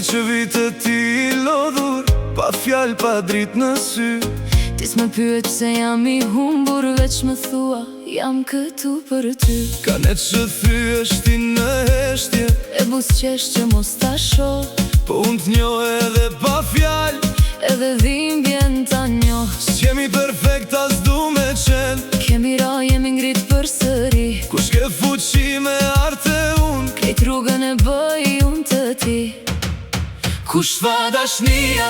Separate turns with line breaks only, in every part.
që vitet ti lodhur, pa fjall, pa drit në sy.
Ti s'me pyet pse jam i humbur, veç më thua, jam këtu për ty.
Ka net që thyesh ti në heshtje,
E busqesh që mos ta shoh,
po unë t'njoh edhe pa fjall,
edhe dhimbjen ta njoh.
s'jemi perfekt as du me qen,
Kemi ra, jemi ngrit për sëri,
kush ke fuqi me arte unë,
krejt rrugën e bëj unë të ti.
kush tha dashnia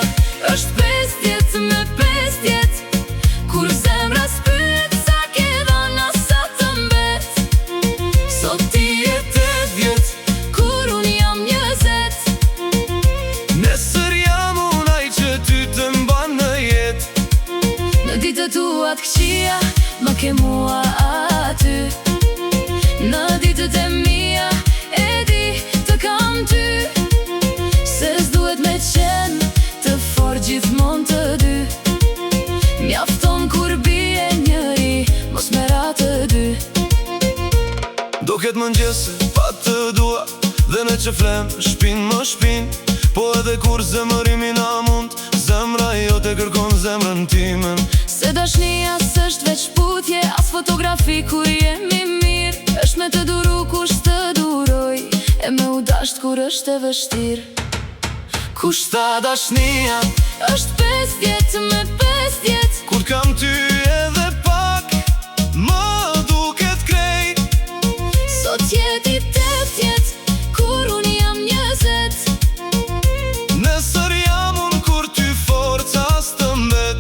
Është 5 jetë me 5 jetë, kur zemra s'pyet sa ke dhona sa të mbet.
sot ti e 8 vjet,
Kur unë jam 20,
nesër jam unë ai që ty të mban në jet.
në ditët tua të këqija, më ke mua aty. Në ditët e mia, e di të kam ty. Se s'duhet me qenë të fort gjithmon të dy. Mjafton kur bie njëri, mos me ra të dy.
Do ket mëngjese, pa të dua, dhe ne që flem, shpin më shpin. Po edhe kur zemërimi na mund, zemra jo te kërkon zemrën timen.
Se dashnia s'është veç putje, as fotografi kur jemi mirë. Është me të duru kush të duroj, e me u dasht kur është e vështirë.
Kush tha dashnia
Është 5 vjetë me 5 vjetë,
kur kam ty edhe pak, më duket krejt.
sot jeti 8 jetë, kur unë jam 20.
Nesër jam unë kur ty forca s'të mbet.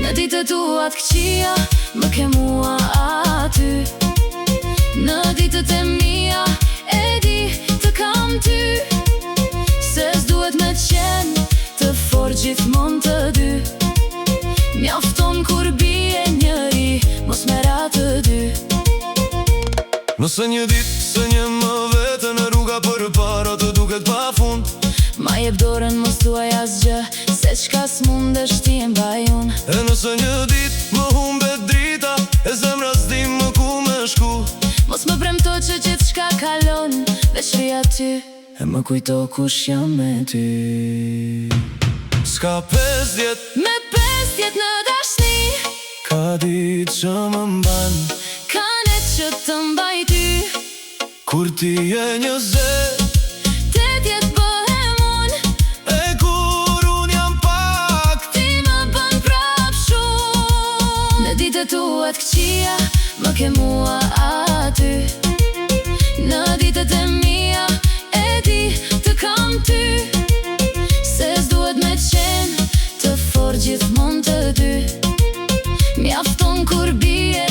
Në ditët tua të këqija, më ke mua aty. Në ditët e mia, e di të kam ty. Se s'duhet me qenë të fort gjithmon të dy. Mjafton kur bie njëri, mos me ra të dy.
Nëse një dit se një më vete në rruga për para të duket pa fund,
Ma jep dorën, mos thuaj asgjë, se qka s'mundesh ti e mbaj unë.
e nëse një dit më humbet drita, e zemra s'di më ku me shku,
Mos më premto që gjithë shka kalon, veç ri aty, e më kujto kush jam me ty.
s'ka 5 vjet,
Me 5 vjet në dashni,
ka dit që më mban,
ka net që të mbaj ty.
kur ti e 20,
8 vjet bëhem unë,
e kur unë jam pak.
ti më bën prap shumë. Në ditët tua të këqija, më ke mua aty. Në ditët e mia, e di të kam ty. Se s'duhet me qenë të fort gjithmon të dy. Mjafton kur bie